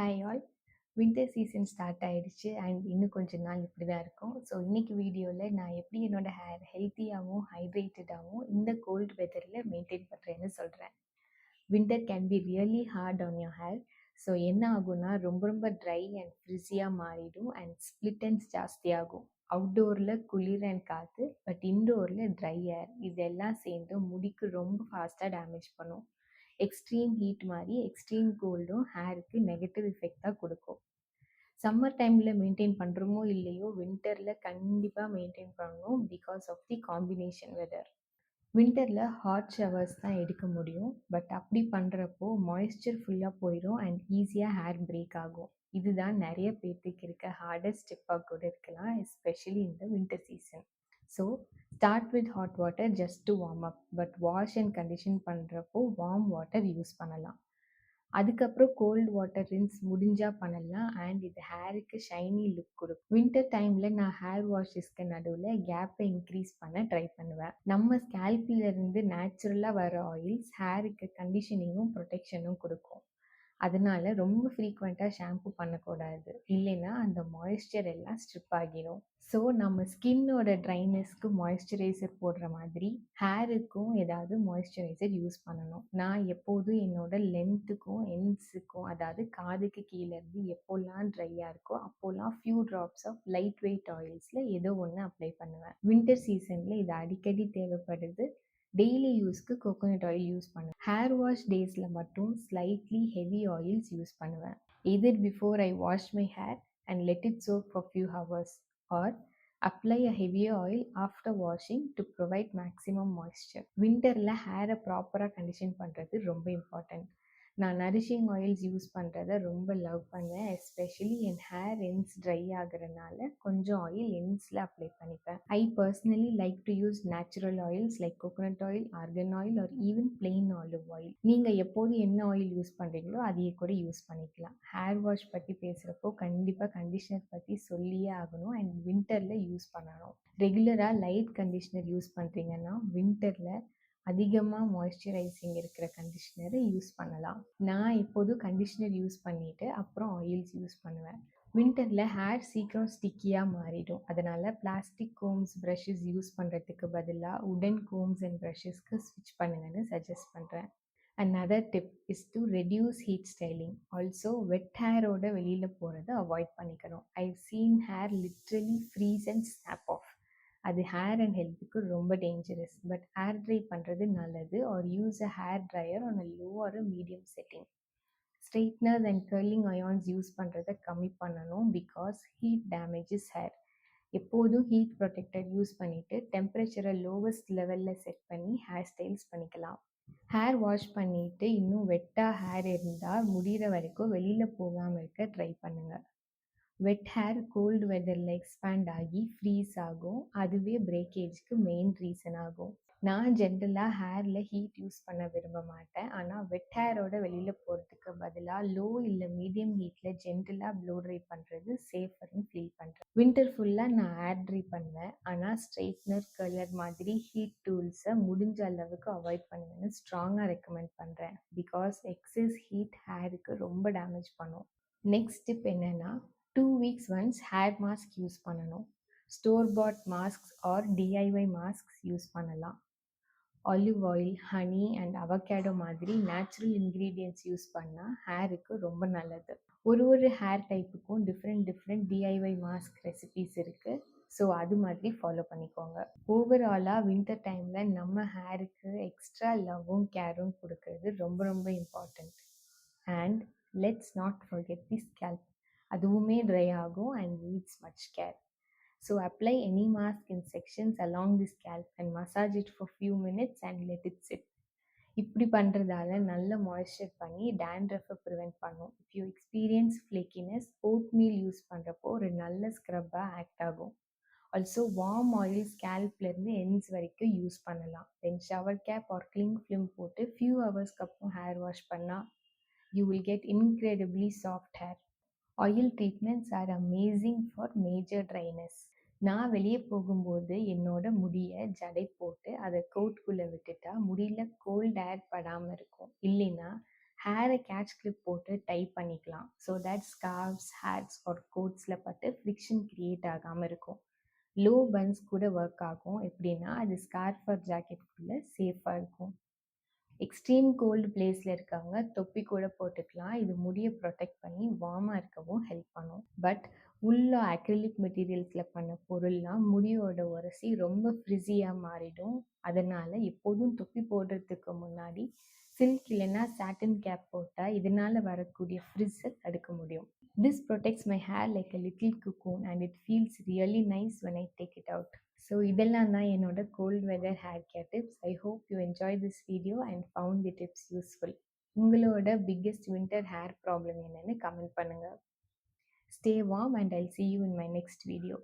Hi all. Winter season start ஆயிடுச்சு and இன்னும் கொஞ்ச நாள் இப்படி தான் இருக்கும். ஸோ இன்னைக்கு வீடியோவில் நான் எப்படி என்னோட ஹேர் ஹெல்த்தியாகவும் ஹைட்ரேட்டடாகவும் இந்த கோல்ட் வெதரில் மெயின்டைன் பண்ணுறேன்னு சொல்கிறேன். Winter can be really heart on your hair. So என்ன ஆகும்னா ரொம்ப ரொம்ப ட்ரை அண்ட் ஃப்ரிஸியாக மாறிடும் அண்ட் ஸ்ப்ளிட் அண்ட்ஸ் ஜாஸ்தியாகும். அவுட்டோரில் குளிர் அண்ட் காற்று, பட் இன்டோரில் ட்ரை ஏர், இதெல்லாம் சேர்ந்து முடிக்கு ரொம்ப ஃபாஸ்ட்டாக டேமேஜ் பண்ணும். எக்ஸ்ட்ரீம் ஹீட் மாதிரி எக்ஸ்ட்ரீம் கோல்டும் ஹேருக்கு நெகட்டிவ் எஃபெக்ட் தான் கொடுக்கும். சம்மர் டைமில் மெயின்டைன் பண்ணுறோமோ இல்லையோ, வின்டரில் கண்டிப்பாக மெயின்டைன் பண்ணணும் because of the combination weather. வின்டரில் ஹாட் ஷவர்ஸ் தான் எடுக்க முடியும், பட் அப்படி பண்ணுறப்போ மாய்ஸ்சர் ஃபுல்லாக போயிடும் அண்ட் ஈஸியாக ஹேர் பிரேக் ஆகும். இதுதான் நிறைய பேர்த்துக்கு இருக்க ஹார்டஸ்ட் ஸ்டெப்பாக கூட இருக்கலாம், எஸ்பெஷலி இந்த winter season. So start with hot water just to warm up, but wash and condition பண்ணுறப்போ வார்ம் வாட்டர் யூஸ் பண்ணலாம். அதுக்கப்புறம் கோல்டு வாட்டர் ரின்ஸ் முடிஞ்சால் பண்ணலாம் அண்ட் இது ஹேருக்கு ஷைனி லுக் கொடுக்கும். வின்டர் டைமில் நான் ஹேர் வாஷஸ்க்கு நடுவில் கேப்பை இன்க்ரீஸ் பண்ண ட்ரை பண்ணுவேன். நம்ம ஸ்கேல்பிலேருந்து நேச்சுரலாக வர ஆயில்ஸ் ஹேருக்கு கண்டிஷனிங்கும் ப்ரொடெக்ஷனும் கொடுக்கும். அதனால ரொம்ப ஃப்ரீக்வெண்ட்டாக ஷாம்பு பண்ணக்கூடாது, இல்லைன்னா அந்த மாய்ஸ்சர் எல்லாம் ஸ்ட்ரிப் ஆகிடும். ஸோ நம்ம ஸ்கின்னோட ட்ரைனஸ்க்கு மாய்ஸ்சரைசர் போடுற மாதிரி ஹேருக்கும் ஏதாவது மாய்ஸ்சரைசர் யூஸ் பண்ணணும். நான் எப்போதும் என்னோட லென்த்துக்கும் எண்ட்ஸுக்கும், அதாவது காதுக்கு கீழேருந்து எப்போல்லாம் ட்ரையாக இருக்கோ அப்போல்லாம் few drops of light weight ஆயில்ஸில் ஏதோ ஒன்று அப்ளை பண்ணுவேன். வின்டர் சீசனில் இது அடிக்கடி தேவைப்படுது. டெய்லி யூஸ்க்கு கோகோனட் ஆயில் யூஸ் பண்ணுவேன். ஹேர் வாஷ் டேஸில் மட்டும் ஸ்லைட்லி ஹெவி ஆயில்ஸ் யூஸ் பண்ணுவேன். Either before I wash my hair and let it soak for few hours, or apply a heavier oil after washing to provide maximum moisture. வின்டரில் ஹேரை ப்ராப்பராக condition பண்ணுறது ரொம்ப important. நான் nourishing oils use பண்ணுறத ரொம்ப love பண்ணுவேன், எஸ்பெஷலி என் hair ends try ஆகுறதுனால கொஞ்சம் ஆயில் எண்ட்ஸில் அப்ளை பண்ணிப்பேன். I personally like to use natural oils like coconut oil, organ oil R even plain olive oil. நீங்கள் எப்போது என்ன ஆயில் யூஸ் பண்ணுறீங்களோ அதையே கூட யூஸ் பண்ணிக்கலாம். ஹேர் வாஷ் பற்றி பேசுகிறப்போ கண்டிப்பாக கண்டிஷனர் பற்றி சொல்லியே ஆகணும் அண்ட் வின்டரில் யூஸ் பண்ணணும். ரெகுலராக லைட் கண்டிஷனர் யூஸ் பண்ணுறீங்கன்னா வின்டரில் அதிகமாக மாய்ஸ்சரைசிங் இருக்கிற கண்டிஷ்னரை யூஸ் பண்ணலாம். நான் எப்போதும் கண்டிஷ்னர் யூஸ் பண்ணிவிட்டு அப்புறம் ஆயில்ஸ் யூஸ் பண்ணுவேன். வின்டரில் ஹேர் சீக்கிரம் ஸ்டிக்கியாக மாறிடும், அதனால் பிளாஸ்டிக் கோம்ஸ் ப்ரஷஸ் யூஸ் பண்ணுறதுக்கு பதிலாக உடன் கோம்ஸ் அண்ட் ப்ரஷஸ்க்கு ஸ்விட்ச் பண்ணுங்கன்னு சஜஸ்ட் பண்ணுறேன். Another tip is to reduce heat styling. Also, wet hair-ஓட வெளியில் போகிறத அவாய்ட் பண்ணிக்கணும். I've seen hair literally freeze and snap off. அது ஹேர் அண்ட் ஹெல்த்துக்கு ரொம்ப டேஞ்சரஸ். பட் ஹேர் ட்ரை பண்ணுறது நல்லது, or use a hair dryer on a low or a medium setting. Straighteners and curling irons use பண்ணுறதை கம்மி பண்ணணும் பிகாஸ் heat damages hair. எப்போதும் ஹீட் ப்ரொடெக்டர் யூஸ் பண்ணிவிட்டு டெம்பரேச்சரை லோவஸ்ட் லெவலில் செட் பண்ணி ஹேர் ஸ்டைல்ஸ் பண்ணிக்கலாம். ஹேர் வாஷ் பண்ணிவிட்டு இன்னும் வெட்டாக ஹேர் இருந்தால் முடிகிற வரைக்கும் வெளியில் போகாமல் இருக்க ட்ரை பண்ணுங்கள். வெட் ஹேர் கோல்டு வெதரில் எக்ஸ்பேண்ட் ஆகி ஃப்ரீஸ் ஆகும், அதுவே பிரேக்கேஜ்க்கு மெயின் ரீசன் ஆகும். நான் ஜென்ரலாக ஹேரில் ஹீட் யூஸ் பண்ண விரும்ப மாட்டேன், ஆனால் வெட் ஹேரோட வெளியில் போகிறதுக்கு பதிலாக லோ இல்லை மீடியம் ஹீட்டில் ஜென்ரலாக ப்ளோ ட்ரை பண்ணுறது சேஃபர்னு ஃபீல் பண்ணுறேன். வின்டர் ஃபுல்லாக நான் ஹேர் ட்ரை பண்ணுவேன், ஆனால் ஸ்ட்ரெயிட்னர், கலர் மாதிரி ஹீட் டூல்ஸை முடிஞ்ச அளவுக்கு அவாய்ட் பண்ணுவேன்னு ஸ்ட்ராங்காக ரெக்கமெண்ட் பண்ணுறேன் பிகாஸ் எக்ஸஸ் ஹீட் ஹேருக்கு ரொம்ப டேமேஜ் பண்ணும். நெக்ஸ்ட் டிப் என்னென்னா, 2 weeks once hair mask use பண்ணணும். Store bought masks or DIY masks use பண்ணலாம். Olive oil, honey and avocado மாதிரி நேச்சுரல் இன்க்ரீடியன்ட்ஸ் யூஸ் பண்ணால் ஹேருக்கு ரொம்ப நல்லது. ஒரு ஹேர் டைப்புக்கும் டிஃப்ரெண்ட் டிஐஒய் மாஸ்க் ரெசிபீஸ் இருக்குது, ஸோ அது மாதிரி ஃபாலோ பண்ணிக்கோங்க. ஓவராலாக வின்டர் டைமில் நம்ம ஹேருக்கு எக்ஸ்ட்ரா லவ்வும் கேரும் கொடுக்கறது ரொம்ப ரொம்ப important. And let's not forget the scalp, அதுவுமே ட்ரை ஆகும் and needs much care. So apply any mask in sections along the scalp and massage it for few minutes and let it sit. இப்படி பண்ணுறதால நல்ல moisture பண்ணி டேண்ட்ரஃபை prevent பண்ணும். If you experience flakiness, oatmeal use பண்ணுறப்போ ஒரு நல்ல ஸ்க்ரப்பாக ஆக்ட் ஆகும். ஆல்சோ வார்ம் ஆயில் ஸ்கேல்ப்லேருந்து எண்ட்ஸ் வரைக்கும் யூஸ் பண்ணலாம். Then shower cap or cling film போட்டு ஃபியூ ஹவர்ஸ்க்கு அப்புறம் ஹேர் வாஷ் பண்ணால் you will get incredibly soft hair. Oil treatments are amazing for major dryness. நான் வெளியே போகும்போது என்னோட முடியை ஜடை போட்டு அதை கோட்குள்ளே விட்டுட்டா முடியல கோல்ட் ஏர் படாமல் இருக்கும், இல்லைன்னா ஹேரை கேட்ச் கிளிப் போட்டு டைப் பண்ணிக்கலாம். So that scarfs, hats or கோட்ஸில் பட்டு ஃப்ரிக்ஷன் க்ரியேட் ஆகாமல் இருக்கும். லோ பன்ஸ் கூட ஒர்க் ஆகும். எப்படின்னா அது ஸ்கார்ஃப் ஆர் ஜாக்கெட்டுக்குள்ளே சேஃபாக இருக்கும். எக்ஸ்ட்ரீம் கோல்டு பிளேஸில் இருக்கவங்க தொப்பி கூட போட்டுக்கலாம். இது முடியை ப்ரொடெக்ட் பண்ணி வார்மாக இருக்கவும் ஹெல்ப் பண்ணும். பட் உள்ள அக்ரிலிக் மெட்டீரியல்ஸில் பண்ண பொருள்லாம் முடியோட உரசி ரொம்ப ஃப்ரிஸியாக மாறிடும். அதனால் எப்போதும் தொப்பி போடுறதுக்கு முன்னாடி சில்க் இல்லைன்னா சாட்டின் கேப் போட்டால் இதனால் வரக்கூடிய ஃப்ரிஸ்ஸை தடுக்க முடியும். This protects my hair like a little cocoon and it feels really nice when I take it out. So இதெல்லாம் தான் என்னோட cold weather hair care tips. I hope you enjoy this video and found the tips useful. உங்களோட biggest winter hair problem என்னன்னு comment பண்ணுங்கள். Stay warm and I'll see you in my next video.